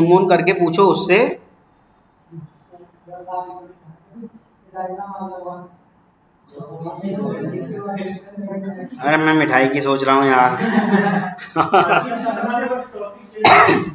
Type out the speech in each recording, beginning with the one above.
Phone करके पूछो उससे। अरे मैं मिठाई की सोच रहा हूँ यार।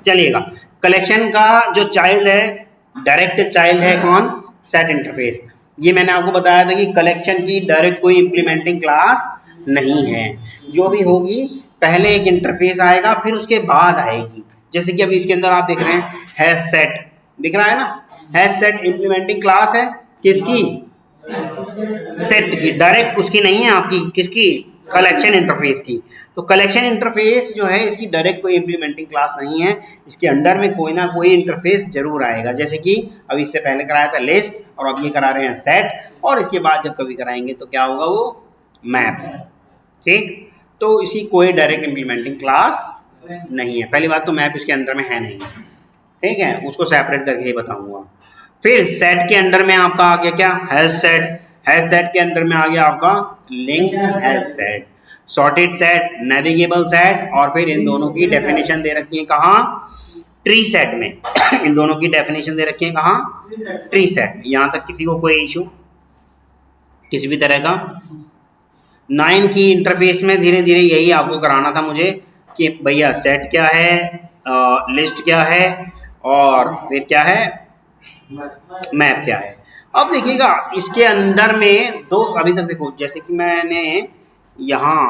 चलिएगा, कलेक्शन का जो चाइल्ड है, डायरेक्ट चाइल्ड है कौन? Set interface. ये मैंने आपको बताया था कि कलेक्शन की डायरेक्ट कोई इंप्लीमेंटिंग क्लास नहीं है। जो भी होगी पहले एक इंटरफेस आएगा, फिर उसके बाद आएगी। जैसे कि अभी इसके अंदर आप देख रहे हैं हैज सेट दिख रहा है ना। हैज सेट इंप्लीमेंटिंग क्लास है किसकी? सेट की, डायरेक्ट उसकी नहीं है आपकी, किसकी? कलेक्शन इंटरफेस की। तो कलेक्शन इंटरफेस जो है इसकी डायरेक्ट कोई इंप्लीमेंटिंग क्लास नहीं है, इसके अंडर में कोई ना कोई इंटरफेस जरूर आएगा। जैसे कि अभी इससे पहले कराया था लिस्ट, और अब ये करा रहे हैं सेट, और इसके बाद जब कभी कराएंगे तो क्या होगा? वो मैप। ठीक, तो इसकी कोई डायरेक्ट इंप्लीमेंटिंग क्लास नहीं है। पहली बात तो मैप इसके अंदर में है नहीं, ठीक है, उसको सेपरेट करके ही बताऊंगा। फिर सेट के अंडर में आपका आ गया क्या? Has set. हैज सेट के अंडर में आ गया आपका linked has set, sorted set, navigable set, और फिर इन दोनों की डेफिनेशन दे रखी है कहाँ? ट्री सेट में। इन दोनों की डेफिनेशन दे रखी है कहाँ? Tree set. यहां तक किसी को कोई इशू किसी भी तरह का? 9 की इंटरफेस में धीरे धीरे यही आपको कराना था मुझे कि भैया सेट क्या है, लिस्ट क्या है, और फिर क्या है, मैप क्या है। अब देखिएगा इसके अंदर में दो, अभी तक देखो जैसे कि मैंने यहाँ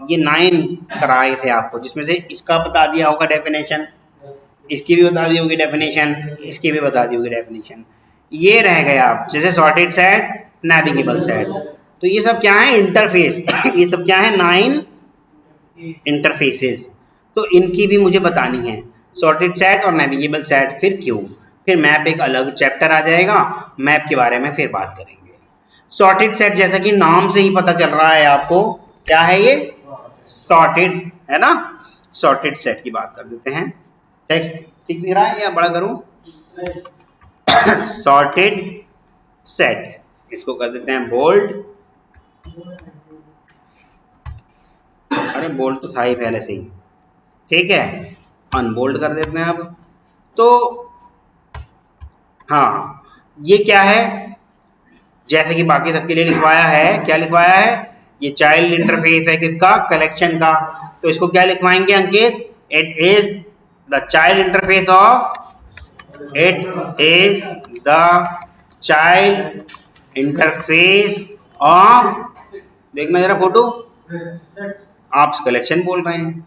ये 9 कराए थे आपको, जिसमें से इसका बता दिया होगा डेफिनेशन, इसकी भी बता दी होगी डेफिनेशन, इसकी भी बता दी होगी डेफिनेशन। ये रह गया आप जैसे सॉर्टेड सेट, नेविगेबल सेट। तो ये सब क्या है? इंटरफेस। ये सब क्या है? 9 इंटरफेसेस। तो इनकी भी मुझे बतानी है, सॉर्टेड सेट और नेविगेबल सेट। फिर क्यों? फिर मैप एक अलग चैप्टर आ जाएगा, मैप के बारे में फिर बात करेंगे। सॉर्टेड सेट जैसा कि नाम से ही पता चल रहा है आपको, क्या है ये? सॉर्टेड है ना। सॉर्टेड सेट की बात कर देते हैं। टेक्स्ट ठीक दिख रहा है या बड़ा करूं? सॉर्टेड सेट, इसको कर देते हैं बोल्ड। अरे बोल्ड तो था ही पहले से ही, ठीक है, अनबोल्ड कर देते हैं अब। तो हाँ, ये क्या है? जैसे कि बाकी सबके लिए लिखवाया है, क्या लिखवाया है? ये चाइल्ड इंटरफेस है किसका? कलेक्शन का। तो इसको क्या लिखवाएंगे Ankit? It is the child interface of, it is the child interface of, देखना जरा फोटो, आप कलेक्शन बोल रहे हैं।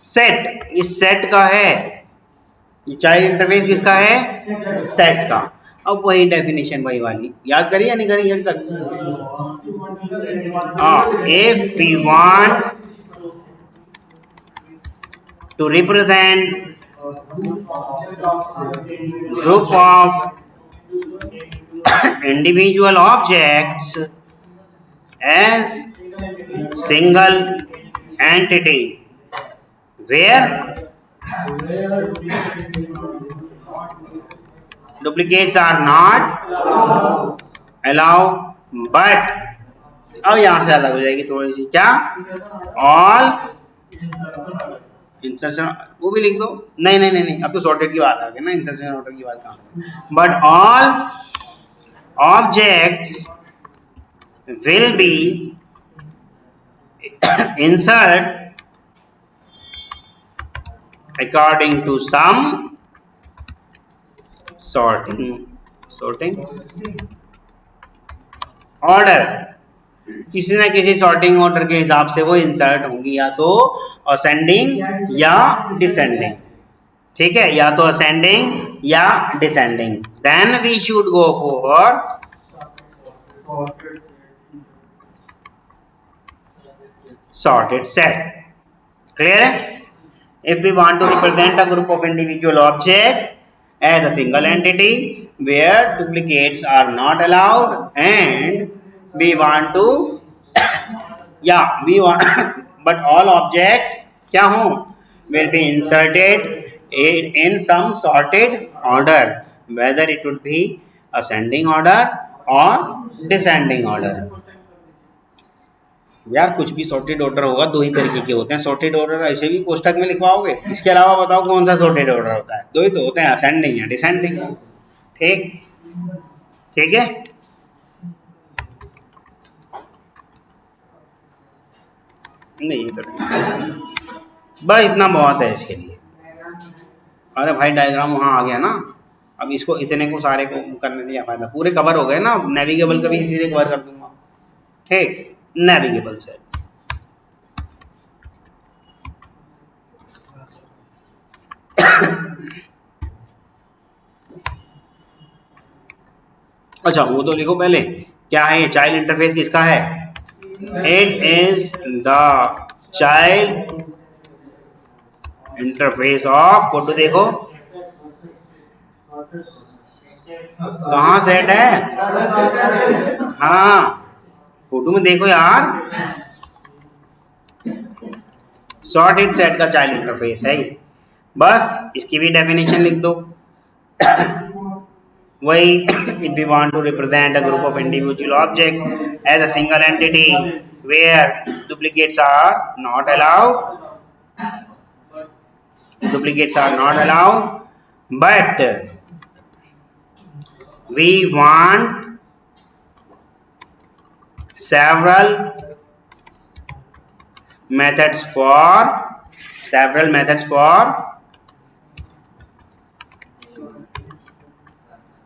सेट, इस सेट का है, ये चाइल्ड इंटरफेस किसका है? सेट का। अब वही डेफिनेशन वही वाली याद करिए या नहीं करिए अभी तक? If we want to represent group of individual objects as single entity where duplicates are not allowed, but अब यहां से अलग हो जाएगी थोड़ी सी, क्या? ऑल इंसर्शन, वो भी लिख दो। नहीं नहीं नहीं नहीं, अब तो सॉर्टेड की बात आ गई ना, इंसर्शन ऑर्डर की बात कहाँ? But all objects will be insert according to some sorting order। किसी ना किसी सॉर्टिंग ऑर्डर के हिसाब से वो इंसर्ट होंगी, या तो असेंडिंग या डिसेंडिंग, ठीक है, या तो असेंडिंग या descending. Then we should go for sorted set। Clear? If we want to represent a group of individual objects as a single entity where duplicates are not allowed, and we want to we want but all objects क्या हो? Will be inserted in some sorted order, whether it would be ascending order or descending order। यार कुछ भी sorted order होगा दो ही तरीके के होते हैं। सॉर्टेड ऑर्डर ऐसे भी कोष्टक में लिखवाओगे, इसके अलावा बताओ कौन सा सॉर्टेड ऑर्डर होता है? दो ही तो होते हैं, असेंडिंग या डिसेंडिंग। ठीक ठीक है। नहीं तो बस इतना बहुत है इसके लिए। अरे भाई डायग्राम वहाँ आ गया ना, अब इसको इतने को सारे को करने दिया फायदा, पूरे कवर हो गए ना। नेविगेबल का भी सीधे कवर कर दूंगा। ठीक, नेविगेबल से अच्छा वो तो लिखो पहले, क्या है ये चाइल्ड इंटरफेस किसका है? It is the child interface of photo. देखो कहाँ सेट है? हाँ फोटो में देखो यार, सॉर्टेड सेट का चाइल्ड इंटरफेस है ये। बस इसकी भी डेफिनेशन लिख दो। वही if we want to represent a group of individual objects as a single entity where duplicates are not allowed, but we want several methods for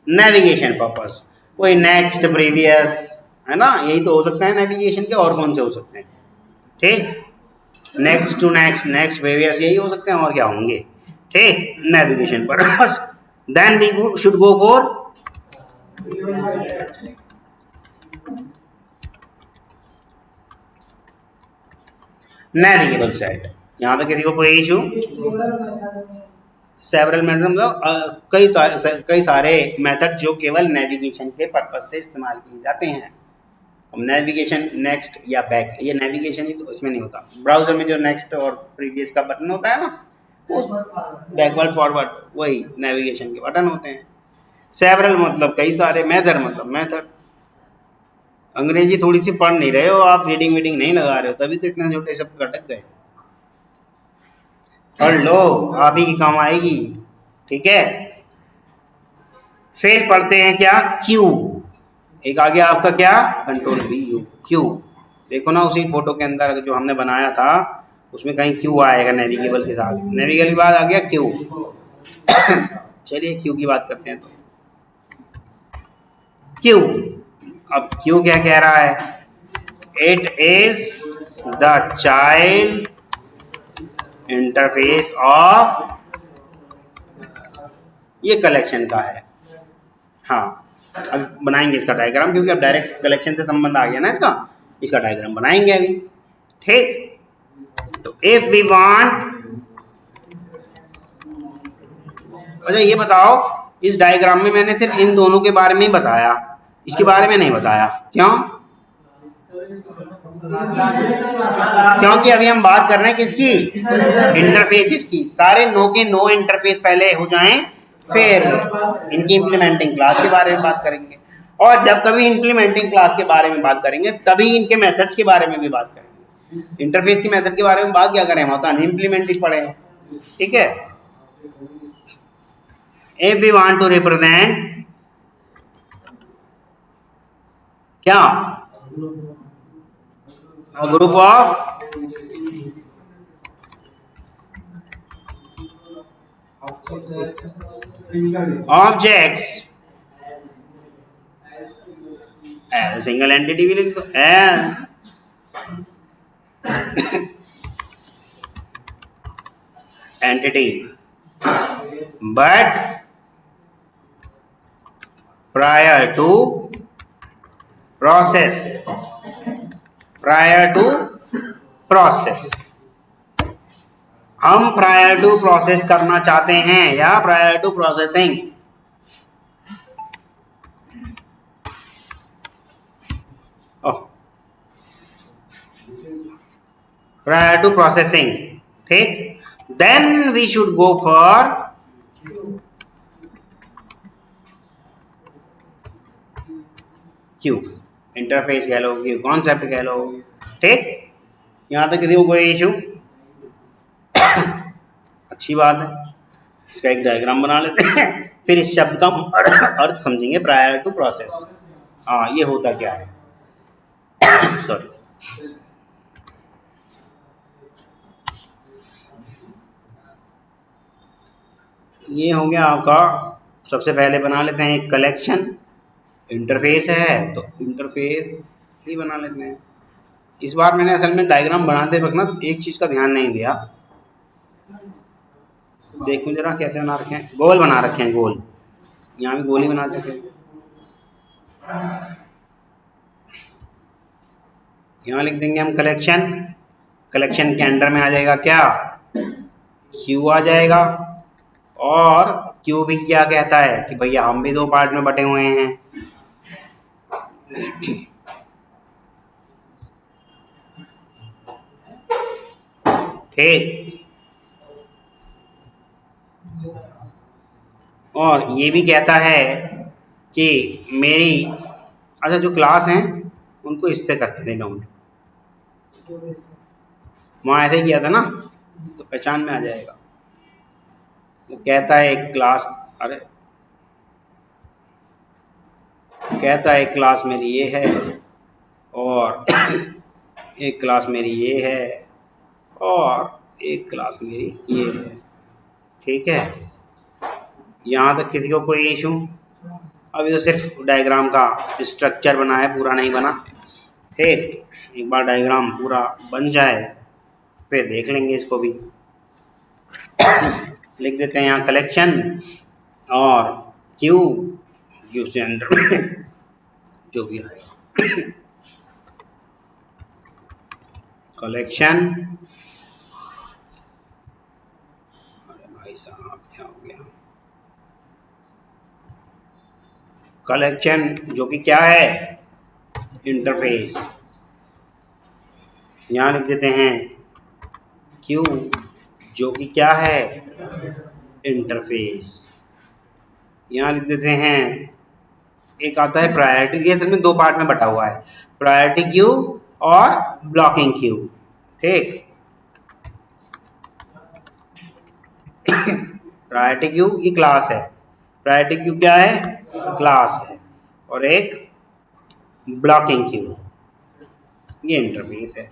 navigation purpose. वही नेक्स्ट, प्रीवियस, है ना, यही तो हो सकता है नेविगेशन के, और कौन से हो सकते हैं? ठीक, next to next, next previous, यही हो सकते हैं, और क्या होंगे? ठीक, navigation purpose. Then we should go for navigable set. यहाँ पे किसी को कोई इशू? सेवरल मेथड मतलब कई सारे मेथड जो केवल नेविगेशन के पर्पज से इस्तेमाल किए जाते हैं। अब नेविगेशन नेक्स्ट या बैक, ये नेविगेशन ही तो इसमें नहीं होता। ब्राउजर में जो नेक्स्ट और प्रीवियस का बटन होता है ना, वो बैकवर्ड फॉरवर्ड, वही नेविगेशन के बटन होते हैं। सेवरल मतलब कई सारे, मेथड मतलब मेथड। अंग्रेजी थोड़ी सी पढ़ नहीं रहे हो आप, रीडिंग वीडिंग नहीं लगा रहे हो, तभी तो इतने छोटे शब्द अटक गए। और लो आप ही की काम आएगी। ठीक है, फिर पढ़ते हैं क्या? क्यू। एक आ गया आपका क्या? Control V U, Q. देखो ना उसी फोटो के अंदर जो हमने बनाया था उसमें कहीं क्यू आएगा नेविगेबल के साथ। नेविगेबल के बाद आ गया क्यू। चलिए क्यू की बात करते हैं। तो क्यू, अब क्यू क्या कह रहा है? It is the child interface of, ये कलेक्शन का है। हाँ अब बनाएंगे इसका डायग्राम, क्योंकि अब डायरेक्ट कलेक्शन से संबंध आ गया ना इसका डायग्राम बनाएंगे अभी। ठीक, तो इफ वी वांट, अच्छा ये बताओ, इस डायग्राम में मैंने सिर्फ इन दोनों के बारे में ही बताया, इसके बारे में नहीं बताया। क्यों? क्योंकि अभी हम बात कर रहे हैं किसकी? इंटरफेस की। सारे नो के नो इंटरफेस पहले हो जाएं, फिर इनकी इंप्लीमेंटिंग क्लास के बारे में बात करेंगे। और जब कभी इंप्लीमेंटिंग क्लास के बारे में बात करेंगे तभी इनके मेथड्स के बारे में भी बात करेंगे। इंटरफेस की मेथड के बारे में बात क्या करें, हम तो अनइम्प्लीमेंटेड पढ़े हैं। ठीक है, if we want to represent क्या? A group of objects as a single entity, भी लिख दो as entity, but prior to process, हम प्रायर टू प्रोसेस करना चाहते हैं या prior to processing? Prior to processing. ठीक, then we should go for queue. Interface कह लो, क्यू कॉन्सेप्ट कह लो, ठीक, यहाँ तक किसी को कोई इशू? अच्छी बात है, इसका एक डायग्राम बना लेते हैं, फिर इस शब्द का अर्थ समझेंगे प्रायर टू प्रोसेस। हाँ, ये होता क्या है, सॉरी। ये हो गया आपका, सबसे पहले बना लेते हैं एक कलेक्शन। इंटरफेस है तो इंटरफेस ही बना लेते हैं। इस बार मैंने असल में डायग्राम बनाते वक्त ना एक चीज़ का ध्यान नहीं दिया, देखो जरा कैसे बना रखे हैं, गोल बना रखे हैं, गोल, यहाँ भी गोल ही बनाते थे। यहाँ लिख देंगे हम कलेक्शन, कलेक्शन के अंडर में आ जाएगा क्या, क्यू आ जाएगा। और क्यू भी क्या कहता है कि भैया हम भी दो पार्ट में बटे हुए हैं, ठीक। और ये भी कहता है कि मेरी, अच्छा जो क्लास हैं उनको इससे करते थे डाउन, वहाँ ऐसे किया था ना, तो पहचान में आ जाएगा। वो कहता है एक क्लास, अरे कहता है एक क्लास मेरी ये है और एक क्लास मेरी ये है और एक क्लास मेरी ये है, ठीक है। यहाँ तक किसी को कोई इशू? अभी तो सिर्फ डायग्राम का स्ट्रक्चर बना है, पूरा नहीं बना, ठीक। एक बार डायग्राम पूरा बन जाए फिर देख लेंगे इसको भी। लिख देते हैं यहाँ कलेक्शन और क्यू, क्यू से अंदर में जो भी आएगा कलेक्शन। अरे भाई साहब क्या हो गया, कलेक्शन जो कि क्या है, इंटरफेस। यहाँ लिख देते हैं क्यू जो कि क्या है, इंटरफेस। यहाँ लिख देते हैं एक आता है प्रायोरिटी, ये असल में दो पार्ट में बटा हुआ है, प्रायोरिटी क्यू और ब्लॉकिंग क्यू, ठीक। प्रायोरिटी क्यू ये क्लास है, प्रायोरिटी क्यू क्या है, क्लास है, और एक ब्लॉकिंग क्यू ये इंटरफेस है,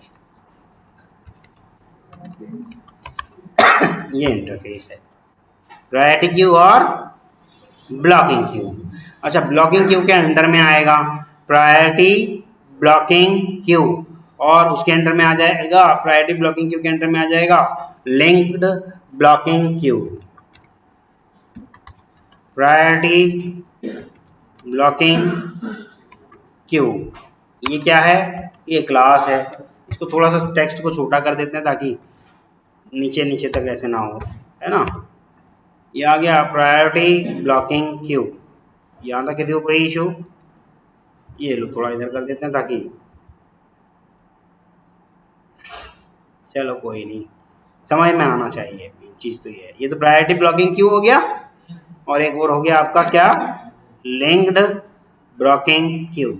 ये इंटरफेस है, प्रायोरिटी क्यू और ब्लॉकिंग क्यू। अच्छा, ब्लॉकिंग क्यू के अंडर में आएगा प्रायोरिटी ब्लॉकिंग क्यू, और उसके अंडर में आ जाएगा, प्रायोरिटी ब्लॉकिंग क्यू के अंडर में आ जाएगा linked blocking Q. Priority blocking Q ये क्या है, ये क्लास है। इसको थोड़ा सा टेक्स्ट को छोटा कर देते हैं ताकि नीचे नीचे तक ऐसे ना हो, है ना। ये आ गया प्रायोरिटी ब्लॉकिंग क्यू। यहाँ तक किसी को कोई इशू? ये लो थोड़ा इधर कर देते हैं ताकि, चलो कोई नहीं, समझ में आना चाहिए चीज़ तो ये है। ये तो प्रायोरिटी ब्लॉकिंग क्यू हो गया, और एक और हो गया आपका क्या, linked blocking Q.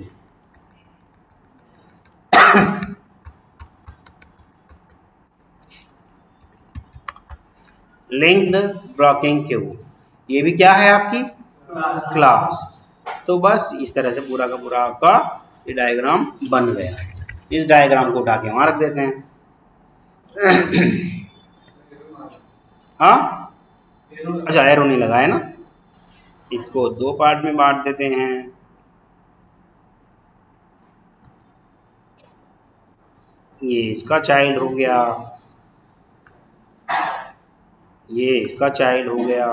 Linked blocking Q ये भी क्या है आपकी, क्लास। तो बस इस तरह से पूरा का पूरा आपका ये डायग्राम बन गया है। इस डायग्राम को उठा के वहां रख देते हैं। हाँ, अच्छा एरो नहीं लगा है ना, इसको दो पार्ट में बांट देते हैं। ये इसका चाइल्ड हो गया, ये इसका चाइल्ड हो गया,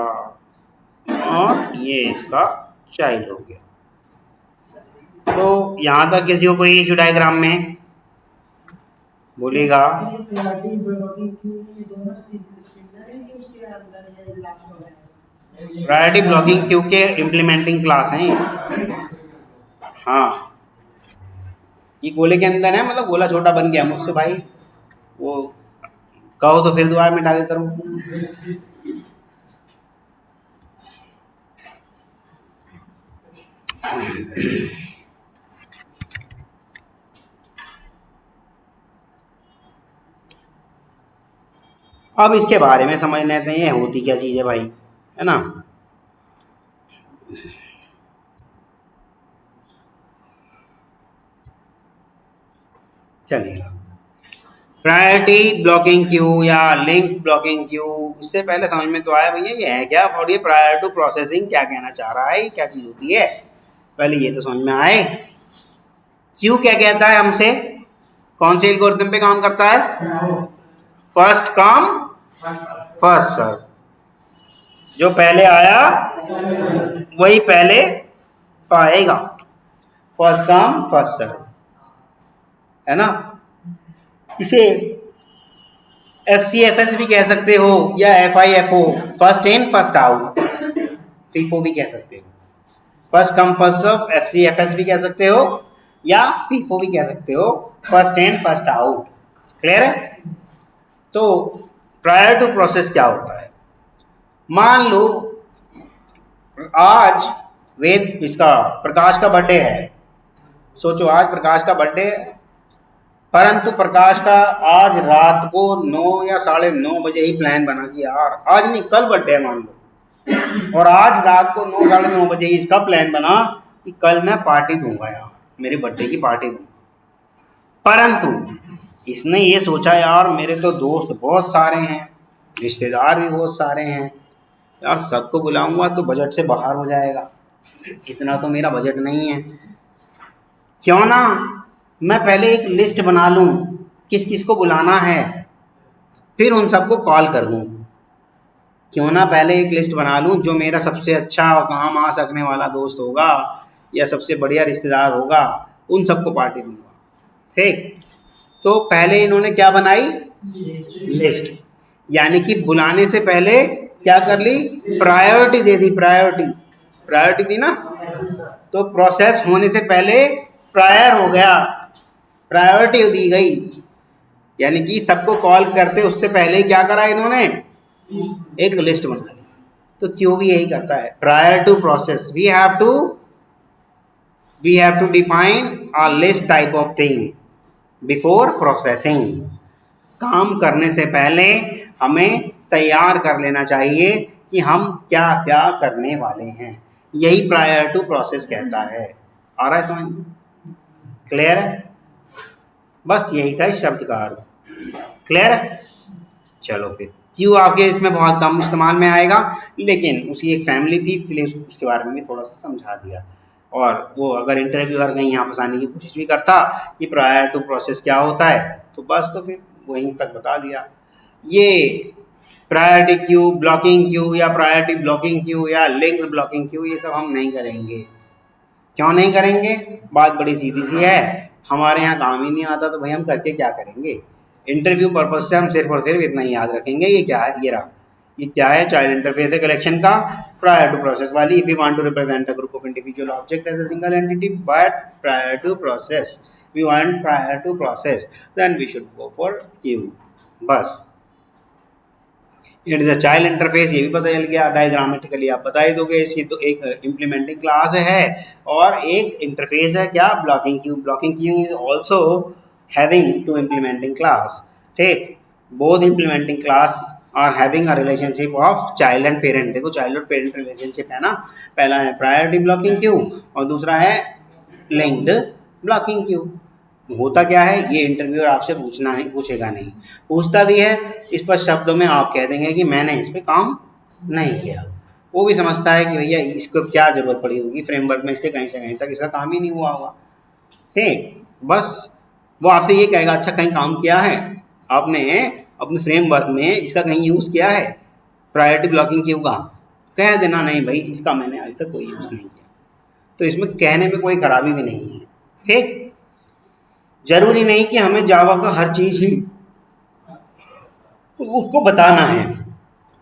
और ये इसका चाइल्ड हो गया। तो यहाँ तक किसी को कोई इशू डायग्राम में? बोलिएगा। प्रायोरिटी ब्लॉकिंग क्यू के इम्प्लीमेंटिंग क्लास हैं ये। हाँ, ये गोले के अंदर है, मतलब गोला छोटा बन गया मुझसे भाई, वो कहो तो फिर दोबारा मिटा के करूँ। अब इसके बारे में समझ लेते हैं ये होती क्या चीज़ है भाई, है ना। चलिए, प्रायोरिटी ब्लॉकिंग क्यू या लिंक ब्लॉकिंग क्यू, इससे पहले समझ में तो आया भैया ये है क्या, और ये प्रायर टू प्रोसेसिंग क्या कहना चाह रहा है, क्या चीज़ होती है, पहले ये तो समझ में आए। क्यू क्या कहता है हमसे, कौन से एल्गोरिथम पे काम करता है, फर्स्ट कम फर्स्ट सर्व, जो पहले आया वही पहले पाएगा, फर्स्ट कम फर्स्ट सर्व, है ना। इसे FCFS भी कह सकते हो या FIFO, first in first out, FIFO भी कह सकते हो, first come first serve, FCFS भी कह सकते हो या FIFO भी कह सकते हो, first in first out. Clear है। तो प्रायर टू प्रोसेस क्या होता है, मान लो आज वेद इसका प्रकाश का बर्थडे है, सोचो आज प्रकाश का बर्थडे है, परंतु प्रकाश का आज रात को 9 या 9:30 बजे ही प्लान बना कि यार आज नहीं कल बर्थडे है मान लो, और आज रात को 9 9:30 बजे ही इसका प्लान बना कि कल मैं पार्टी दूंगा यार, मेरे बर्थडे की पार्टी दूंगा। परंतु इसने ये सोचा यार मेरे तो दोस्त बहुत सारे हैं, रिश्तेदार भी बहुत सारे हैं यार, सबको बुलाऊंगा तो बजट से बाहर हो जाएगा, इतना तो मेरा बजट नहीं है, क्यों ना मैं पहले एक लिस्ट बना लूं किस किस को बुलाना है, फिर उन सबको कॉल कर दूं, क्यों ना पहले एक लिस्ट बना लूं जो मेरा सबसे अच्छा और काम आ सकने वाला दोस्त होगा या सबसे बढ़िया रिश्तेदार होगा, उन सबको पार्टी दूंगा। ठीक, तो पहले इन्होंने क्या बनाई, लिस्ट, यानी कि बुलाने से पहले क्या कर ली, प्रायोरिटी दे दी, प्रायोरिटी दी ना, तो प्रोसेस होने से पहले प्रायर हो गया, प्रायोरिटी दी गई, यानी कि सबको कॉल करते उससे पहले ही क्या करा इन्होंने, एक लिस्ट बना ली। तो क्यों भी यही करता है, prior to process we have to define a list type of thing before processing, काम करने से पहले हमें तैयार कर लेना चाहिए कि हम क्या क्या करने वाले हैं, यही प्रायर टू प्रोसेस कहता है। आ रहा है समझ में, क्लियर है, बस यही था इस शब्द का अर्थ, क्लियर है। चलो फिर क्यू आपके इसमें बहुत कम इस्तेमाल में आएगा, लेकिन उसकी एक फैमिली थी इसलिए उसके बारे में भी थोड़ा सा समझा दिया, और वो अगर इंटरव्यूअर कहीं यहाँ फंसाने की कोशिश भी करता कि प्रायर टू प्रोसेस क्या होता है तो बस तो फिर वहीं तक बता दिया। ये प्रायोरिटी क्यू, ब्लॉकिंग क्यू या प्रायोरिटी ब्लॉकिंग क्यू या लिंक्ड ब्लॉकिंग क्यू, ये सब हम नहीं करेंगे। क्यों नहीं करेंगे, बात बड़ी सीधी सी है, हमारे यहाँ काम ही नहीं आता तो भाई हम करके क्या करेंगे। इंटरव्यू पर्पज से हम सिर्फ और सिर्फ इतना ही याद रखेंगे, ये क्या है, ये रहा, ये क्या है, चाइल्ड इंटरफेस है कलेक्शन का, प्रायर टू प्रोसेस वाली, if you want to represent a group of individual object as a single entity but prior to process, we want prior to process, then we should go for queue, बस। It is a child interface, ये भी पता चल गया, diagrammatically आप बता ही दोगे, इसकी तो एक इम्प्लीमेंटिंग क्लास है और एक इंटरफेस है क्या, blocking Q, blocking Q is also having two implementing class, ठीक, both implementing class are having a relationship of child and parent। देखो चाइल्ड और पेरेंट रिलेशनशिप है ना, पहला है प्रायोरिटी ब्लॉकिंग क्यू और दूसरा है लिंक्ड ब्लॉकिंग क्यू। होता क्या है, ये इंटरव्यूअर आपसे पूछेगा नहीं, पूछता भी है इस पर शब्दों में आप कह देंगे कि मैंने इस पर काम नहीं किया, वो भी समझता है कि भैया इसको क्या जरूरत पड़ी होगी, फ्रेमवर्क में इसके कहीं से कहीं तक इसका काम ही नहीं हुआ होगा, ठीक, बस वो आपसे ये कहेगा अच्छा कहीं काम किया है आपने अपने फ्रेमवर्क में, इसका कहीं यूज़ किया है प्रायोरिटी ब्लॉकिंग क्यू का, कह देना नहीं भाई इसका मैंने अभी तक कोई यूज़ नहीं किया, तो इसमें कहने में कोई खराबी भी नहीं है, ठीक। जरूरी नहीं कि हमें जावा का हर चीज़ ही उसको बताना है,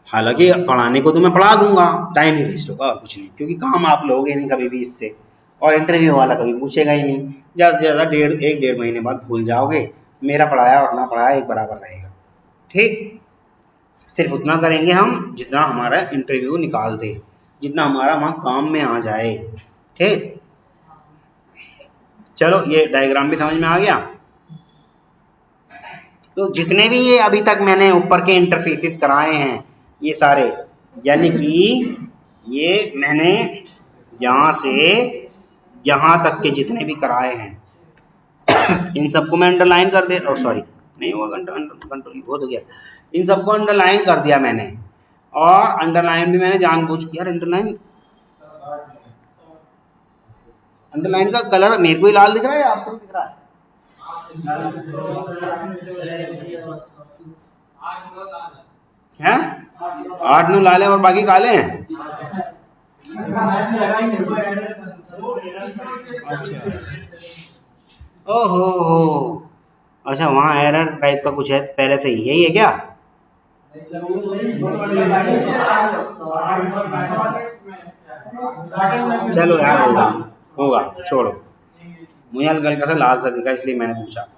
हालांकि पढ़ाने को तो मैं पढ़ा दूंगा, टाइम ही वेस्ट होगा और कुछ नहीं, क्योंकि काम आप लोगे नहीं कभी भी इससे, और इंटरव्यू वाला कभी पूछेगा ही नहीं, ज़्यादा से ज़्यादा 1.5 महीने बाद भूल जाओगे, मेरा पढ़ाया और ना पढ़ाया एक बराबर रहेगा, ठीक। सिर्फ उतना करेंगे हम जितना हमारा इंटरव्यू निकाल दे, जितना हमारा वहाँ काम में आ जाए, ठीक। चलो ये डायग्राम भी समझ में आ गया। तो जितने भी ये अभी तक मैंने ऊपर के इंटरफेसेस कराए हैं ये सारे, यानी कि ये मैंने यहाँ से यहाँ तक के जितने भी कराए हैं इन सबको मैं अंडरलाइन कर दे, सॉरी नहीं हुआ, कंट्रोल हो तो गया, इन सबको अंडरलाइन कर दिया मैंने। और अंडरलाइन भी मैंने जानबूझ के, यार अंडरलाइन का कलर मेरे को ही लाल दिख रहा है या आपको दिख रहा है? 8 9 लाल है और बाकी काले हैं। ओहो हो, अच्छा वहाँ एरर टाइप का कुछ है पहले से ही, यही है क्या? चलो यार होगा छोड़ो, मुझे हल्का सा लाल सा दिखा इसलिए मैंने पूछा।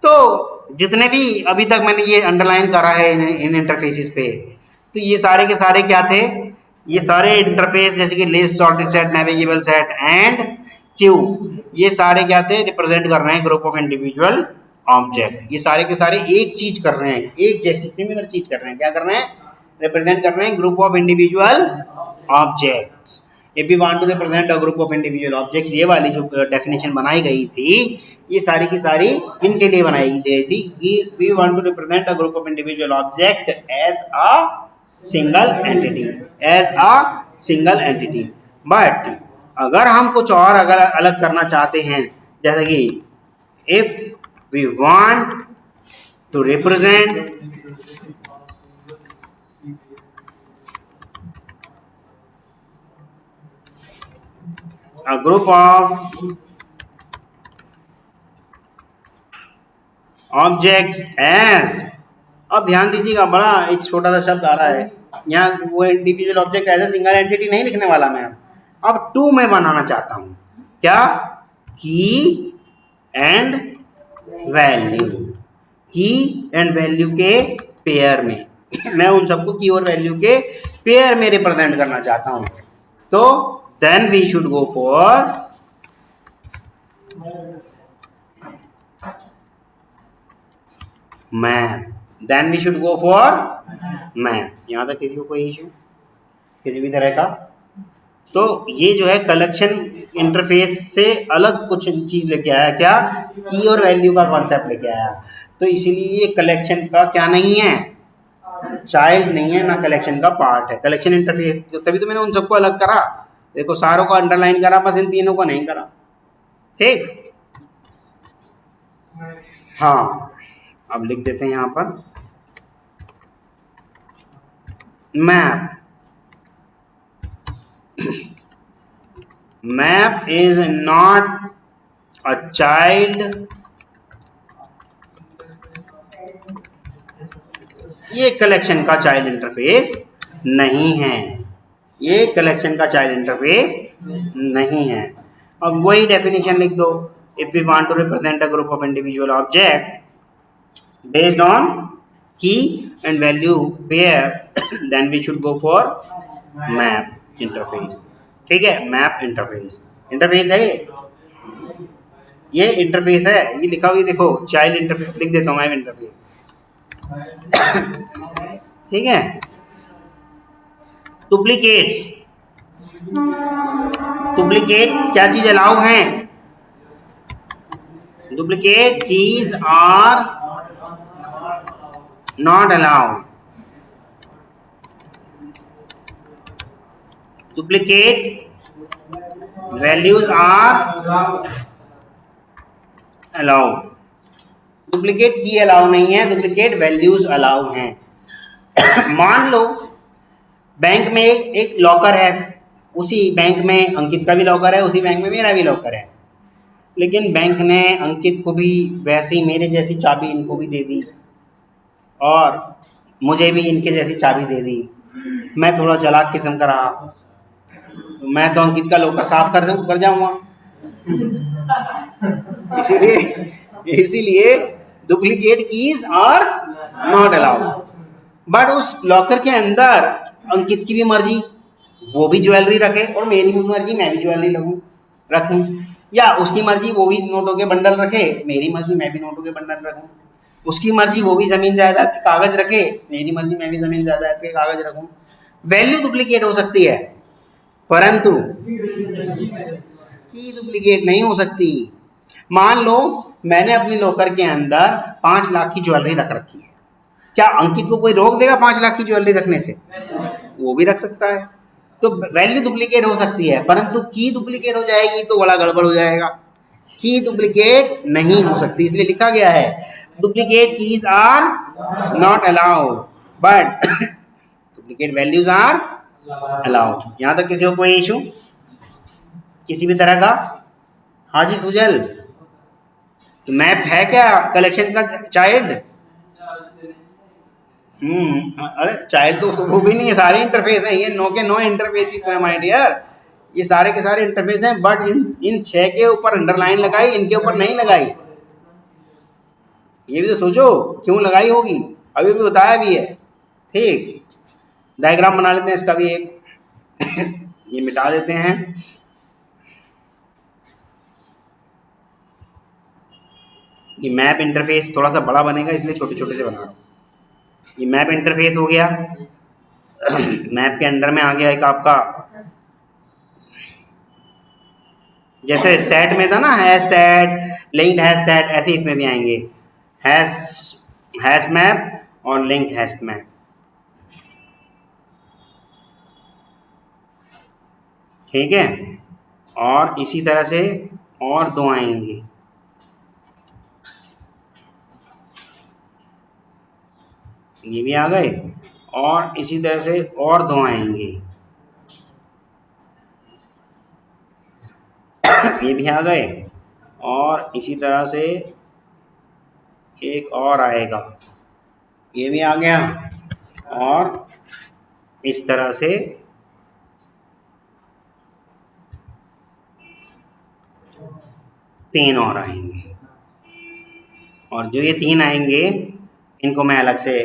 तो जितने भी अभी तक मैंने ये अंडरलाइन करा है इन इंटरफेसेस पे, तो ये सारे के सारे क्या थे? ये सारे इंटरफेस जैसे कि list, sorted set, navigable set and Q, ये सारे क्या थे? रिप्रेजेंट कर रहे हैं ग्रुप ऑफ इंडिविजुअल ऑब्जेक्ट। ये सारे के सारे एक चीज कर रहे हैं, एक जैसी सिमिलर चीज कर रहे हैं। क्या कर रहे हैं? रिप्रेजेंट कर रहे हैं group of individual objects. If we want to represent a group of individual objects, ये वाली जो डेफिनेशन बनाई गई थी ये सारी की सारी इनके लिए बनाई गई थी कि we want to represent a group of individual object as a single entity, but अगर हम कुछ और अलग करना चाहते हैं, जैसे कि if we want to represent a group of objects as, अब ध्यान दीजिएगा, बड़ा एक छोटा सा शब्द आ रहा है यहाँ, वो individual object as a single entity नहीं लिखने वाला मैं, अब टू में बनाना चाहता हूँ। क्या? की एंड वैल्यू, की एंड वैल्यू के पेयर में मैं उन सबको की और वैल्यू के पेयर में रिप्रेजेंट करना चाहता हूँ। तो then we should go for map, then we should go for map। यहाँ तक किसी को कोई इशू किसी भी तरह का? तो ये जो है कलेक्शन इंटरफेस से अलग कुछ चीज लेके आया, क्या? की और वैल्यू का कॉन्सेप्ट लेके आया। तो इसीलिए ये कलेक्शन का क्या नहीं है? चाइल्ड नहीं है, ना कलेक्शन का पार्ट है। कलेक्शन इंटरफेस, तभी तो मैंने उन सबको अलग करा। देखो सारों को अंडरलाइन करा, बस इन तीनों को नहीं करा। ठीक, हाँ अब लिख देते हैं यहां पर map. Map is not a child, ये कलेक्शन का चाइल्ड इंटरफेस नहीं है, ये कलेक्शन का चाइल्ड इंटरफेस नहीं है। अब वही डेफिनेशन लिख दो, if we want to represent a group of individual object based on key and value pair, then we should go for map interface. ठीक है, मैप इंटरफेस, इंटरफेस है ये इंटरफेस है, ये लिखा हुआ देखो, चाइल्ड इंटरफेस लिख देता हूँ मैप इंटरफेस। ठीक है, डुप्लीकेट क्या चीज अलाउ है? Duplicate keys are not allowed. Duplicate values are allowed. Duplicate key allow नहीं है, डुप्लीकेट वैल्यूज अलाउ हैं। मान लो बैंक में एक लॉकर है, उसी बैंक में अंकित का भी लॉकर है, उसी बैंक में मेरा भी लॉकर है, लेकिन बैंक ने अंकित को भी वैसी मेरे जैसी चाबी इनको भी दे दी और मुझे भी इनके जैसी चाबी दे दी। मैं थोड़ा चालाक किस्म का रहा, मैं तो अंकित का लॉकर साफ कर जाऊंगा। इसीलिए duplicate keys are not allowed. But उस लॉकर के अंदर अंकित की भी मर्जी, वो भी ज्वेलरी रखे, और मेरी भी मर्जी, मैं भी ज्वेलरी रखूं, या उसकी मर्जी वो भी नोटों के बंडल रखे, मेरी मर्जी मैं भी नोटों के बंडल रखूं, उसकी मर्जी वो भी जमीन जायदाद के कागज रखे, मेरी मर्जी मैं भी जमीन जायदाद के कागज रखूं। वैल्यू डुप्लीकेट हो सकती है परंतु की डुप्लीकेट नहीं हो सकती। मान लो मैंने अपने लॉकर के अंदर 5 लाख की ज्वेलरी रख रखी है, क्या अंकित को कोई रोक देगा 5 लाख की ज्वेलरी रखने से? वो भी रख सकता है। तो वैल्यू डुप्लीकेट हो सकती है परंतु की डुप्लीकेट हो जाएगी तो बड़ा गड़बड़ हो जाएगा। की डुप्लीकेट नहीं हो सकती, इसलिए लिखा गया है duplicate keys are not allowed but duplicate values are allowed. यहां तक किसी को कोई इशू किसी भी तरह का? हाँ जी सुजल, तो मैप है क्या कलेक्शन का चाइल्ड? अरे चाइल्ड तो वो भी नहीं है, सारे इंटरफेस है, ये नो के नो इंटरफेस ही तो है माय डियर, ये सारे के सारे इंटरफेस हैं बट इन 6 के ऊपर अंडरलाइन लगाई, इनके ऊपर नहीं लगाई। ये भी तो सोचो क्यों लगाई होगी, अभी भी बताया भी है। ठीक, डायग्राम बना लेते हैं इसका भी एक ये मिटा देते हैं। ये मैप इंटरफेस थोड़ा सा बड़ा बनेगा इसलिए छोटे छोटे से बना रहा हूँ। ये मैप इंटरफेस हो गया। मैप के अंडर में आ गया एक आपका, जैसे सेट में था ना hash set, linked hash set, ऐसे इसमें भी आएंगे हैश मैप और लिंक्ड हैश मैप। ठीक है, और इसी तरह से और 2 आएंगे, ये भी आ गए, और इसी तरह से और 2 आएंगे, ये भी आ गए, और इसी तरह से एक और आएगा, ये भी आ गया, और इस तरह से 3 और आएंगे। और जो ये 3 आएंगे इनको मैं अलग से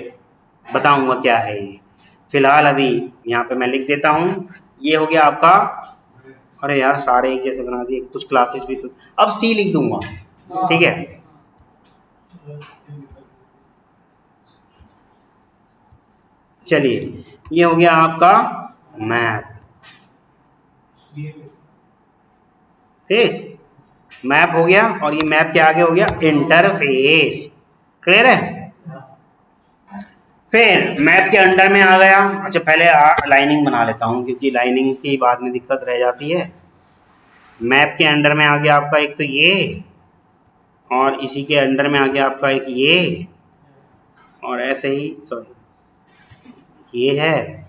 बताऊंगा क्या है ये। फिलहाल अभी यहाँ पे मैं लिख देता हूँ, ये हो गया आपका, अरे यार सारे एक जैसे बना दिए, कुछ क्लासेस भी तो, अब सी लिख दूंगा। ठीक है, चलिए ये हो गया आपका मैप। ठीक, मैप हो गया, और ये मैप के आगे हो गया इंटरफेस। क्लियर है? फिर मैप के अंडर में आ गया, अच्छा पहले लाइनिंग बना लेता हूँ क्योंकि लाइनिंग की बाद में दिक्कत रह जाती है। मैप के अंडर में आ गया आपका एक तो ये, और इसी के अंडर में आ गया आपका एक ये, और ऐसे ही सॉरी ये है,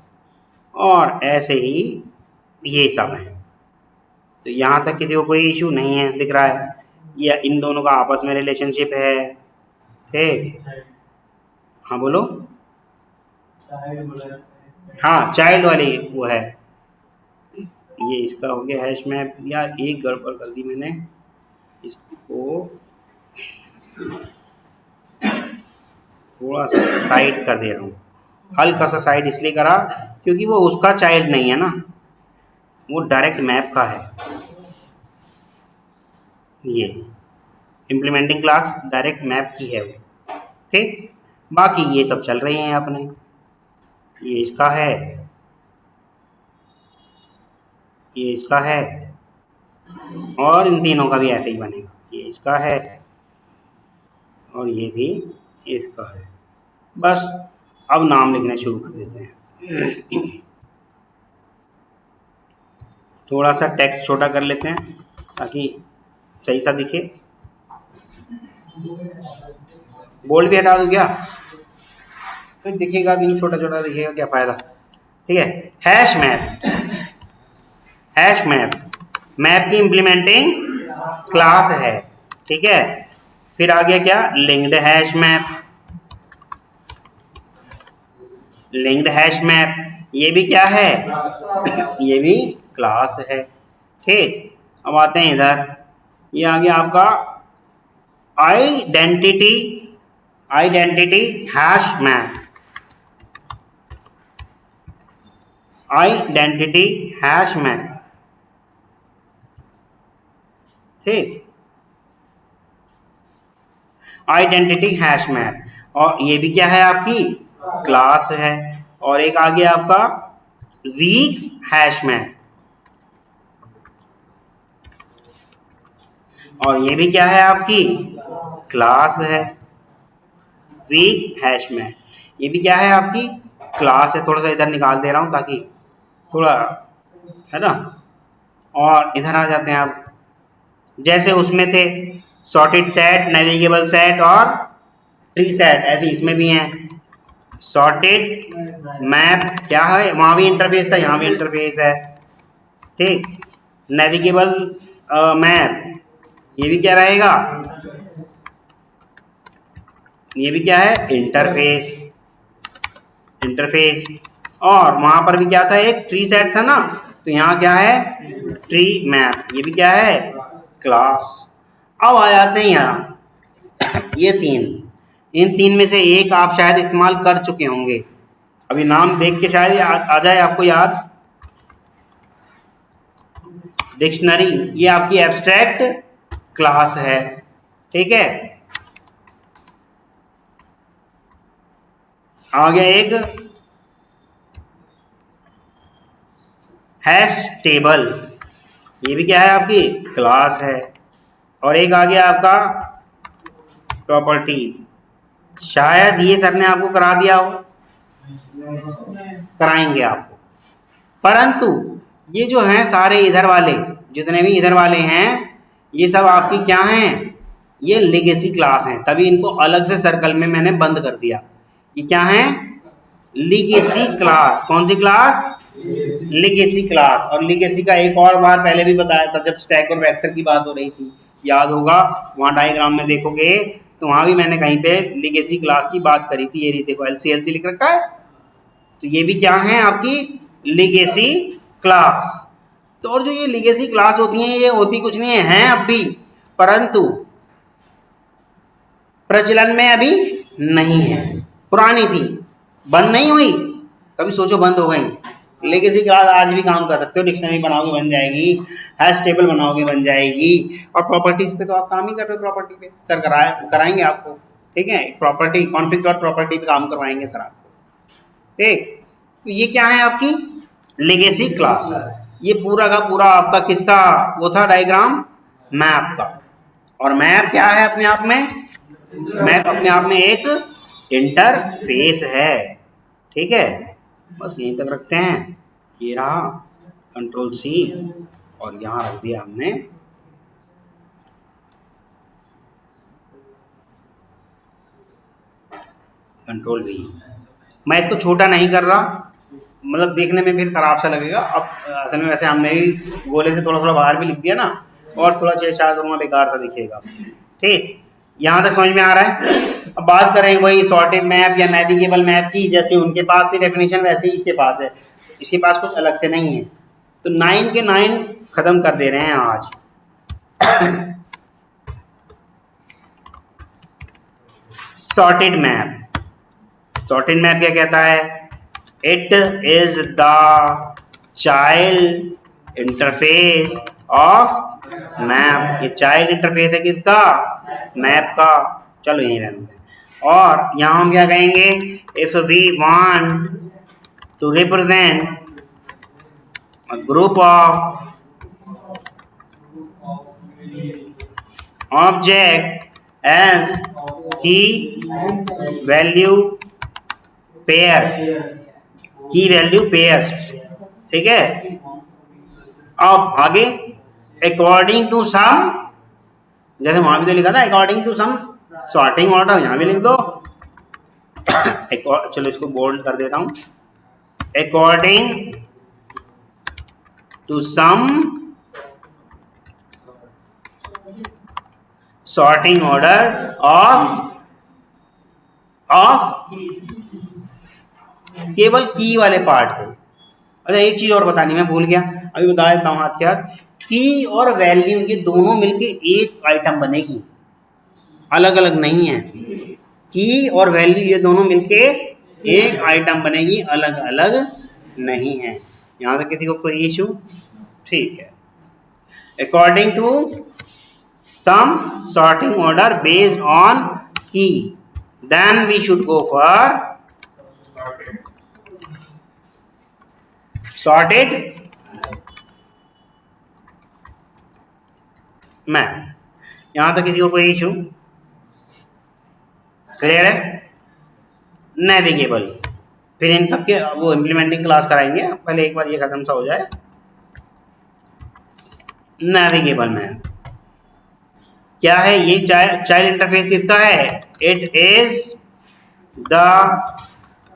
और ऐसे ही ये सब है। तो यहाँ तक किसी को कोई इशू नहीं है, दिख रहा है? ये इन दोनों का आपस में रिलेशनशिप है। ठीक, हाँ बोलो। हाँ चाइल्ड वाली वो है, ये इसका हो गया हैश मैप। यार एक गड़बड़ कर दी मैंने, इसको थोड़ा सा साइड कर दे रहा हूँ, हल्का सा साइड इसलिए करा क्योंकि वो उसका चाइल्ड नहीं है ना, वो डायरेक्ट मैप का है। ये इम्प्लीमेंटिंग क्लास डायरेक्ट मैप की है वो। ठीक, बाकी ये सब चल रहे हैं अपने, ये इसका है, ये इसका है, और इन तीनों का भी ऐसे ही बनेगा, ये इसका है और ये भी इसका है। बस अब नाम लिखना शुरू कर देते हैं। थोड़ा सा टेक्स्ट छोटा कर लेते हैं ताकि सही सा दिखे। बोल्ड भी हटा दूं क्या? फिर दिखेगा नहीं, छोटा छोटा दिखेगा, क्या फायदा। ठीक है, hash map, hash map map की इम्प्लीमेंटिंग क्लास है। ठीक है, फिर आ गया क्या, linked hash map. Linked hash map ये भी क्या है, ये भी क्लास है। ठीक, अब आते हैं इधर, ये आ गया आपका identity, identity hash map, identity hash map. ठीक, आइडेंटिटी हैश मैप, और ये भी क्या है आपकी क्लास है। और एक आ गया आपका वीक हैश मैप, और ये भी क्या है आपकी क्लास है। वीक हैश मैप, ये भी क्या है आपकी क्लास है। थोड़ा सा इधर निकाल दे रहा हूं ताकि थोड़ा, है ना। और इधर आ जाते हैं आप, जैसे उसमें थे सॉर्टेड सेट, नेविगेबल सेट और ट्री सेट, ऐसे इसमें भी हैं। सॉर्टेड मैप क्या है, वहां भी इंटरफेस था, यहाँ भी इंटरफेस है। ठीक, नेविगेबल मैप, ये भी क्या रहेगा, ये भी क्या है इंटरफेस, इंटरफेस। और वहां पर भी क्या था, एक ट्री सेट था ना, तो यहाँ क्या है ट्री मैप, ये भी क्या है क्लास। अब आ जाते हैं यहाँ, ये तीन, इन तीन में से एक आप शायद इस्तेमाल कर चुके होंगे, अभी नाम देख के शायद आ जाए आपको याद। डिक्शनरी, ये आपकी एब्स्ट्रैक्ट क्लास है, ठीक है। आ गया एक हैश टेबल, ये भी क्या है आपकी क्लास है। और एक आ गया आपका प्रॉपर्टी, शायद ये सर ने आपको करा दिया हो, कराएंगे आपको, परंतु ये जो हैं सारे इधर वाले, जितने भी इधर वाले हैं, ये सब आपकी क्या हैं, ये लेगेसी क्लास हैं, तभी इनको अलग से सर्कल में मैंने बंद कर दिया। ये क्या है लीगेसी क्लास, कौन सी क्लास, लीगेसी क्लास। और लीगेसी का एक और बार पहले भी बताया था जब स्टैक और वेक्टर की बात हो रही थी, याद होगा, वहां डायग्राम में देखोगे तो वहां भी मैंने कहीं पे लीगेसी क्लास की बात करी थी। ये देखो LCLC लिख रखा है, तो ये भी क्या है आपकी लीगेसी क्लास। तो और जो ये लीगेसी क्लास होती हैं, ये होती कुछ नहीं है अब भी, परंतु प्रचलन में अभी नहीं है, पुरानी थी, बंद नहीं हुई, कभी सोचो बंद हो गई। लेगेसी क्लास आज भी काम कर सकते हो, डिक्शनरी बनाओगे बन जाएगी, हैश टेबल बनाओगे बन जाएगी। और प्रॉपर्टीज पे तो आप काम ही कर रहे हो, प्रॉपर्टी पे सर कराएंगे आपको, ठीक है। प्रॉपर्टी कॉन्फिग डॉट प्रॉपर्टी पे काम करवाएंगे सर आपको, ठीक। तो ये क्या है आपकी लेगेसी क्लास, ये पूरा का पूरा आपका किसका वो था डायग्राम, मैप का। और मैप क्या है अपने आप में, मैप अपने आप में एक इंटरफेस है, ठीक है। बस यहीं तक रखते हैं, ये रहा Ctrl+C और यहाँ रख दिया हमने Ctrl+V। मैं इसको छोटा नहीं कर रहा, मतलब देखने में फिर खराब सा लगेगा। अब असल में वैसे हमने भी गोले से थोड़ा थोड़ा बाहर भी लिख दिया ना, और थोड़ा छेड़छाड़ करूँगा बेकार सा दिखेगा, ठीक। यहाँ तक समझ में आ रहा है। अब बात करें वही सॉर्टेड मैप या नेविगेबल मैप की, जैसे उनके पास थी डेफिनेशन वैसे ही इसके पास है, इसके पास कुछ अलग से नहीं है। तो 9 के 9 खत्म कर दे रहे हैं आज। सॉर्टेड मैप, सॉर्टेड मैप क्या कहता है, it is the child interface of map, ये चाइल्ड इंटरफेस है किसका, मैप का। चलो यहीं रहते हैं। और यहाँ हम क्या कहेंगे, if we want to represent a group of object as key value pair, key value pairs, ठीक है। अब आगे अकॉर्डिंग टू सम, जैसे वहां भी तो लिखा था according to some sorting order, यहाँ भी लिख दो। चलो इसको बोल्ड कर देता हूं, according to some sorting order of केवल की वाले पार्ट को। अच्छा एक चीज और बतानी मैं भूल गया, अभी बता देता हूँ हाथ के हाथ, की और वैल्यू ये दोनों मिलके एक आइटम बनेगी, अलग अलग नहीं है। की और वैल्यू ये दोनों मिलके एक आइटम बनेगी, अलग अलग नहीं है। यहाँ तक किसी को कोई इशू, ठीक है। According to some sorting order based on key, then we should go for sorted map. यहां तक किसी को कोई इशू क्लियर है? नेविगेबल, फिर इन सब के वो इम्प्लीमेंटिंग क्लास कराएंगे, पहले एक बार ये खत्म सा हो जाए। नेविगेबल मैप क्या है? ये चाइल्ड इंटरफेस किसका है? It is the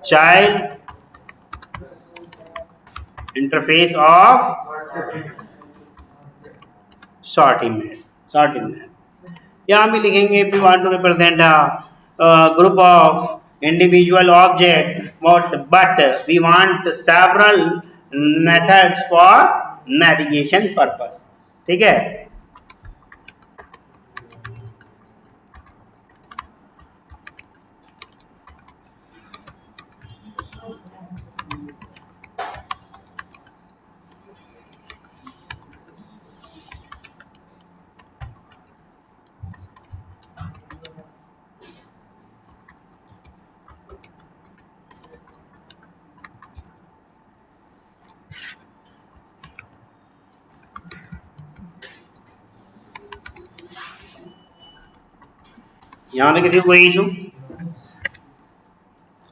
child interface of sorting map। यहाँ भी लिखेंगे if we want to represent a group of individual object, but we want several methods for navigation purpose। ठीक है? यहाँ पे किसी को कोई इशू?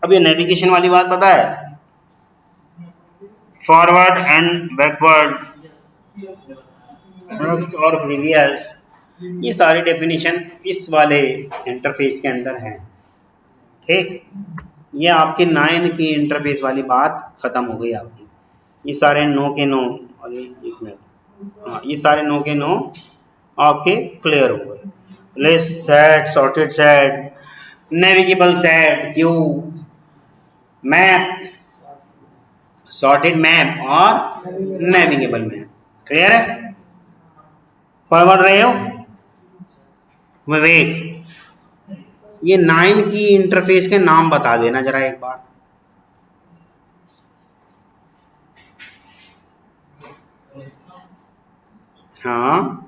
अब ये नेविगेशन वाली बात पता है, फॉरवर्ड एंड बैकवर्ड और प्रीवियस, ये सारी डेफिनेशन इस वाले इंटरफेस के अंदर हैं। ठीक, ये आपके 9 की इंटरफेस वाली बात खत्म हो गई आपकी। ये सारे 9 के 9, और एक मिनट, हाँ, ये सारे 9 के 9 आपके क्लियर हो गए। List set, sorted set, navigable set, Q, map, sorted map और नेविगेबल मैप। क्लियर है? फॉरवर्ड रहे हो? विवेक, ये 9 की इंटरफेस के नाम बता देना जरा एक बार। हाँ,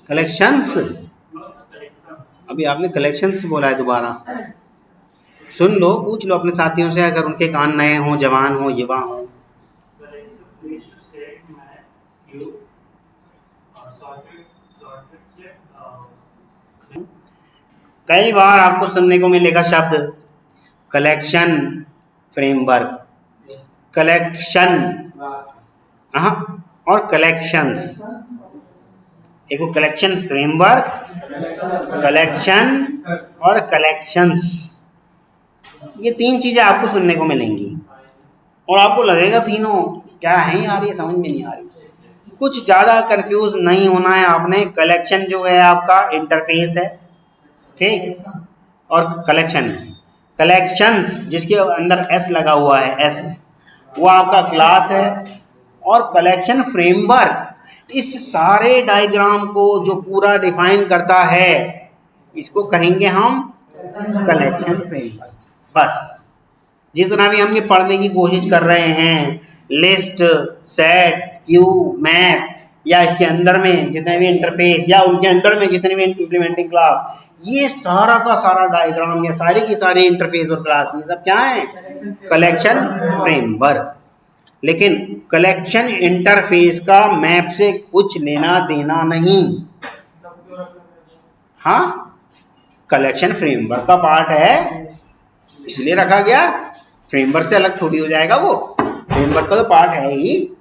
कलेक्शंस, अभी आपने कलेक्शंस बोला है दोबारा। सुन लो, पूछ लो अपने साथियों से, अगर उनके कान नए हों, जवान हो, युवा हो। कई बार आपको सुनने को मिलेगा शब्द कलेक्शन फ्रेमवर्क, कलेक्शन और कलेक्शंस। एक कलेक्शन फ्रेमवर्क, कलेक्शन और कलेक्शंस, ये 3 चीजें आपको सुनने को मिलेंगी और आपको लगेगा तीनों क्या है यार, ये समझ में नहीं आ रही। कुछ ज़्यादा कंफ्यूज नहीं होना है आपने। कलेक्शन जो है आपका इंटरफेस है, ठीक, और कलेक्शंस जिसके अंदर एस लगा हुआ है, एस, वो आपका क्लास है। और कलेक्शन फ्रेमवर्क इस सारे डायग्राम को जो पूरा डिफाइन करता है, इसको कहेंगे हम कलेक्शन फ्रेमवर्क। बस जितना भी हम ये पढ़ने की कोशिश कर रहे हैं, लिस्ट, सेट, क्यू, मैप, या इसके अंदर में जितने भी इंटरफेस या उनके अंदर में जितने भी इम्प्लीमेंटिंग क्लास, ये सारा का सारा डायग्राम, ये सारी की सारी इंटरफेस और क्लास, ये सब क्या है? Collection framework. लेकिन कलेक्शन इंटरफेस का मैप से कुछ लेना देना नहीं। हाँ, कलेक्शन फ्रेमवर्क का पार्ट है, इसलिए रखा गया। फ्रेमवर्क से अलग थोड़ी हो जाएगा वो, फ्रेमवर्क का तो पार्ट है ही।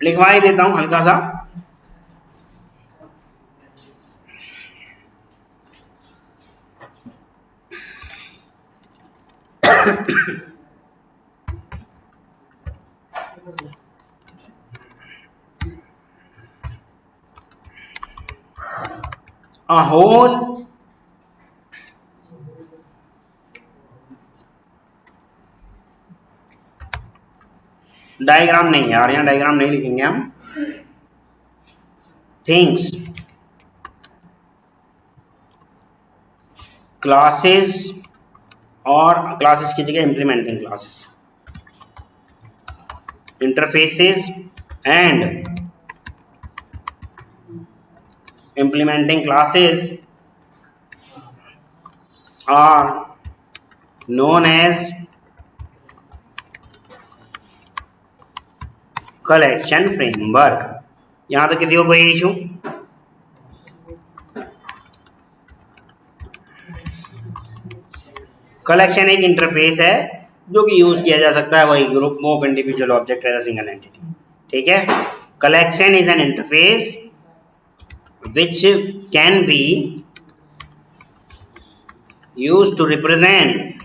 लिखवा ही देता हूं हल्का सा। A whole डायग्राम नहीं यार, यहाँ डायग्राम नहीं लिखेंगे हम। थिंग्स, क्लासेस और क्लासेस की जगह implementing classes, interfaces and implementing classes are known as collection framework। यहां पे किसी को कोई इशू? कलेक्शन एक इंटरफेस है जो कि यूज किया जा सकता है वही group of individual object as a single entity. ठीक है, collection is an interface which can be used to represent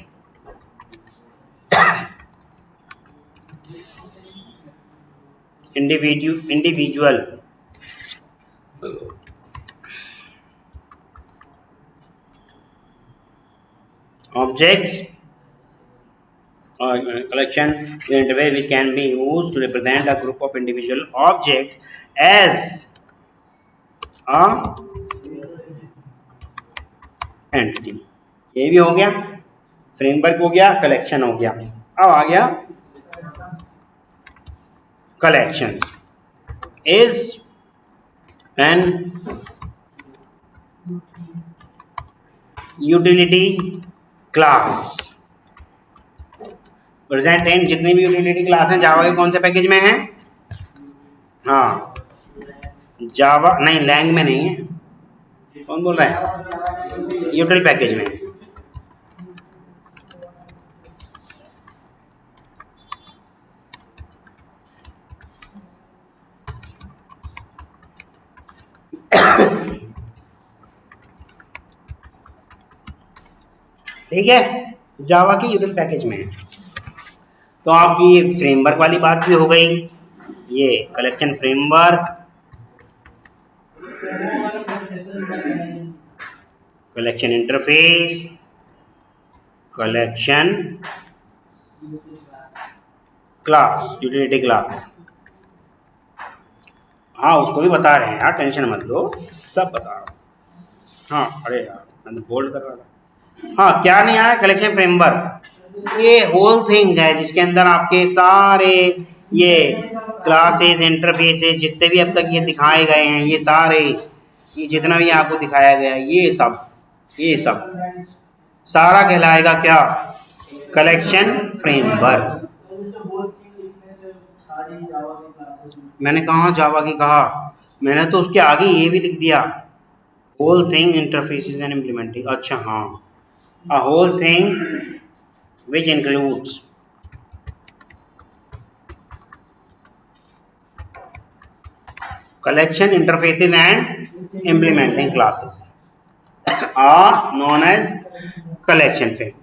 individual objects, or collection interface which can be used to represent a group of individual objects as entity. ये भी हो गया, framework हो गया, collection हो गया। अब आ गया collection is N utility class present in, जितनी भी यूटिलिटी क्लास हैं जावा के कौन से पैकेज में है? हाँ, जावा नहीं, लैंग में नहीं है। कौन बोल रहा है? यूटिल पैकेज में। ठीक है, जावा की यूटिल पैकेज में है। तो आपकी ये फ्रेमवर्क वाली बात भी हो गई, ये collection framework, collection interface, collection class, utility class. हाँ, उसको भी बता रहे हैं यार, टेंशन मत लो, सब बता रहा हूँ। हाँ, अरे यार मैं तो बोल्ड कर रहा था। हाँ, क्या नहीं आया? कलेक्शन फ्रेमवर्क ये होल थिंग है जिसके अंदर आपके सारे ये क्लासेस, इंटरफेसेस, जितने भी अब तक ये दिखाए गए हैं, ये सारे, ये जितना भी आपको दिखाया गया है, ये सब सारा कहलाएगा क्या? Collection framework. मैंने कहा जावा की कहा, मैंने तो उसके आगे ये भी लिख दिया, whole thing interfaces and implementing. अच्छा हाँ, a whole thing which includes collection interfaces and implementing classes are known as collection framework।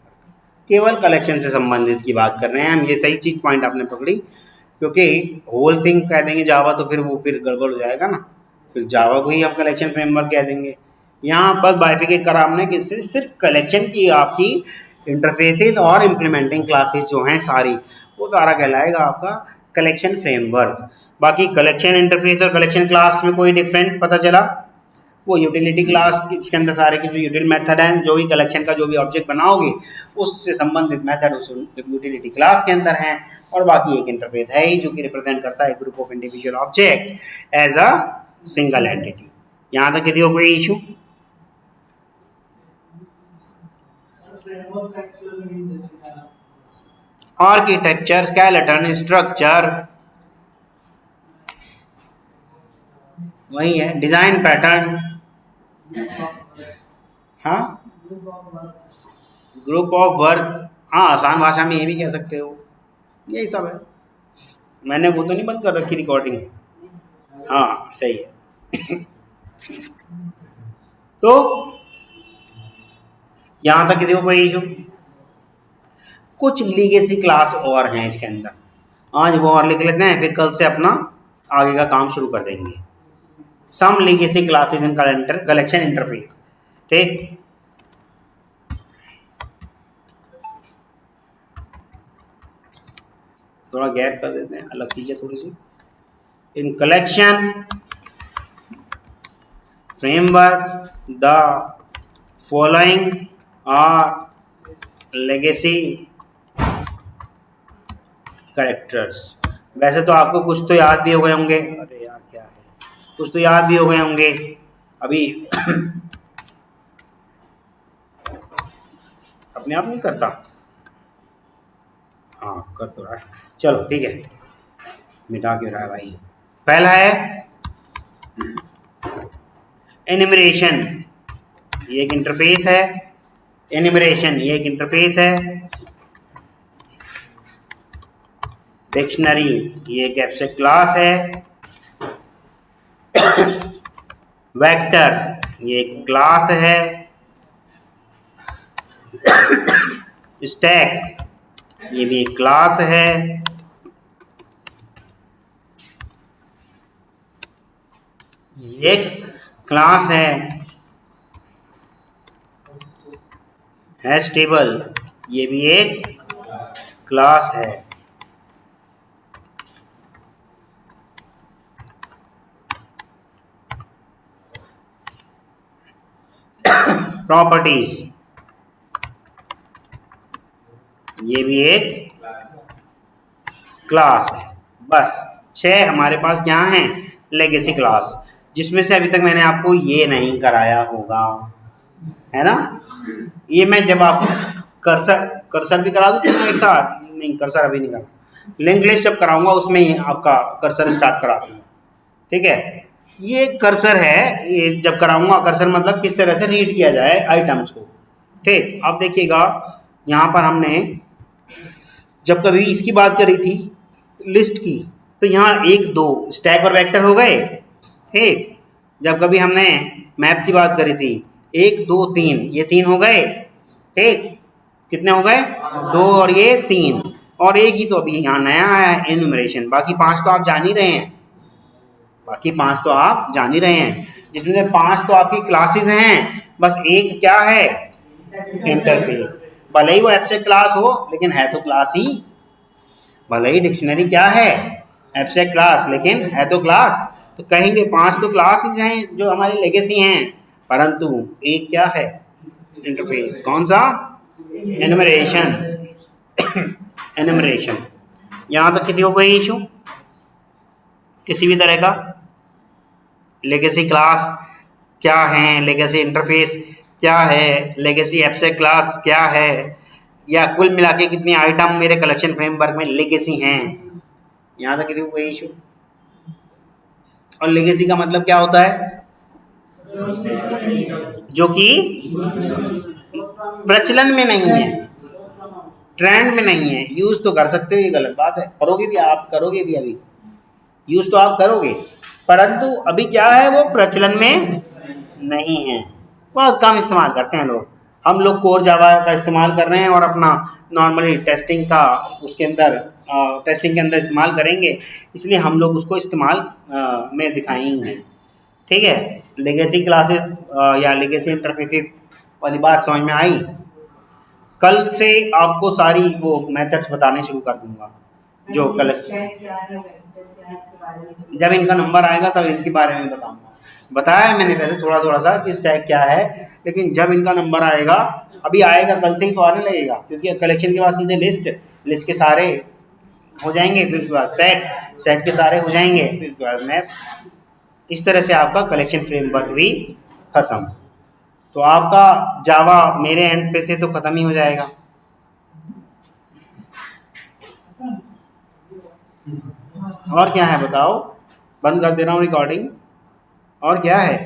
केवल कलेक्शन से संबंधित की बात कर रहे हैं हम। ये सही चीज पॉइंट आपने पकड़ी, क्योंकि होल थिंग कह देंगे जावा तो फिर वो फिर गड़बड़ हो जाएगा ना, फिर जावा को ही हम कलेक्शन फ्रेमवर्क कह देंगे। यहाँ बस बाइफिकेट करा हमने कि सिर्फ कलेक्शन की आपकी इंटरफेसेस और इम्प्लीमेंटिंग क्लासेस जो हैं सारी, वो सारा कहलाएगा आपका कलेक्शन फ्रेमवर्क। बाकी कलेक्शन इंटरफेस और कलेक्शन क्लास में कोई डिफरेंट पता चला? वो यूटिलिटी क्लास के अंदर सारे के जो यूटिल मेथड हैं, जो भी कलेक्शन का जो भी ऑब्जेक्ट बनाओगे उससे संबंधित मेथड उस यूटिलिटी क्लास के अंदर हैं, और बाकी एक इंटरफेस है ही जो कि रिप्रेजेंट करता है group of individual object as a single entity. यहाँ तक किसी को कोई इशू? आर्किटेक्चर, स्केलेटन, स्ट्रक्चर वही है, डिजाइन पैटर्न, हाँ, ग्रुप ऑफ वर्क, हाँ आसान भाषा में ये भी कह सकते हो, यही सब है। मैंने वो तो नहीं बंद कर रखी रिकॉर्डिंग? हाँ सही है। तो यहां तक किसी को कोई इशू? कुछ लीगेसी क्लास और हैं इसके अंदर, आज वो और लिख लेते हैं, फिर कल से अपना आगे का काम शुरू कर देंगे। Some legacy classes in collection interface. ठीक, थोड़ा गैप कर देते हैं, अलग चीज़ है थोड़ी सी। In collection framework the following are legacy characters. वैसे तो आपको कुछ तो याद भी हो गए होंगे, अरे यार क्या है, कुछ तो याद भी हो गए होंगे अभी। अपने आप नहीं करता, हाँ कर तो रहा है, चलो ठीक है, मिटा क्यों रहा है भाई। पहला है एनिमरेशन, ये एक इंटरफेस है। एनिमरेशन ये एक इंटरफेस है। डिक्शनरी ये एक एब्स्ट्रैक्ट क्लास है। वेक्टर ये एक क्लास है। स्टैक ये भी एक क्लास है। एक क्लास है। हैश टेबल ये भी एक क्लास है। प्रॉपर्टीज ये भी एक क्लास है। बस 6 हमारे पास क्या हैं लेगेसी क्लास, जिसमें से अभी तक मैंने आपको ये नहीं कराया होगा, है ना। ये मैं जब आपको कर्सर भी करा दूँ तो एक साथ, नहीं कर्सर अभी नहीं करा, लिंक लिस्ट जब कराऊंगा उसमें ही आपका कर्सर स्टार्ट करा दूंगा, ठीक है। ये कर्सर है, ये जब कराऊंगा कर्सर मतलब किस तरह से रीड किया जाए आइटम्स को, ठीक। अब देखिएगा यहाँ पर हमने जब कभी इसकी बात करी थी लिस्ट की, तो यहाँ 1 2 स्टैक और वेक्टर हो गए, ठीक। जब कभी हमने मैप की बात करी थी 1 2 3, ये 3 हो गए, ठीक। कितने हो गए 2 और ये 3, और एक ही तो अभी यहाँ नया आया है एनुमरेशन। बाकी 5 तो आप जान ही रहे हैं, बाकी 5 तो आप जान ही रहे हैं, जिसमें 5 तो आपकी क्लासेस हैं, बस एक क्या है इंटरफेस। भले ही वो एब्स्ट्रैक्ट क्लास हो लेकिन है तो क्लास ही, भले ही डिक्शनरी क्या है एब्स्ट्रैक्ट क्लास लेकिन है तो क्लास। तो कहेंगे 5 तो क्लासेस हैं जो हमारी लेगेसी हैं, परंतु एक क्या है इंटरफेस। कौन सा एनुमरेशन। एनुमरेशन यहाँ तक किसी को कोई इशू किसी भी तरह का। लेगेसी क्लास क्या है, लेगेसी इंटरफेस क्या है, लेगेसी एब्स्ट्रैक्ट क्लास क्या है, या कुल मिला के कितनी आइटम मेरे कलेक्शन फ्रेमवर्क में लेगेसी हैं, यहाँ तक किसी को कोई इशू। और लेगेसी का मतलब क्या होता है, जो कि प्रचलन में नहीं है, ट्रेंड में नहीं है। यूज तो कर सकते हो, ये गलत बात है, करोगे भी, आप करोगे भी, अभी यूज तो आप करोगे, परंतु अभी क्या है वो प्रचलन में नहीं है, बहुत कम इस्तेमाल करते हैं लोग। हम लोग कोर जावा का इस्तेमाल कर रहे हैं और अपना नॉर्मली टेस्टिंग का उसके अंदर टेस्टिंग के अंदर इस्तेमाल करेंगे, इसलिए हम लोग उसको इस्तेमाल में दिखाएंगे, ठीक है। लेगेसी क्लासेस या लेगेसी इंटरफेसेस वाली बात समझ में आई। कल से आपको सारी वो मेथड्स बताने शुरू कर दूंगा जो कल, जब इनका नंबर आएगा तब इनके बारे में बताऊंगा। बताया है मैंने वैसे थोड़ा थोड़ा सा कि स्टैक क्या है, लेकिन जब इनका नंबर आएगा, अभी आएगा कल से ही तो आने लगेगा, क्योंकि कलेक्शन के बाद सीधे लिस्ट के सारे हो जाएंगे, फिर उसके बाद सेट के सारे हो जाएंगे, फिर उसके बाद मैप। इस तरह से आपका कलेक्शन फ्रेमवर्क भी खत्म। तो आपका जावा मेरे एंड पे से तो खत्म ही हो जाएगा। और क्या है बताओ, बंद कर दे रहा हूँ रिकॉर्डिंग। और क्या है।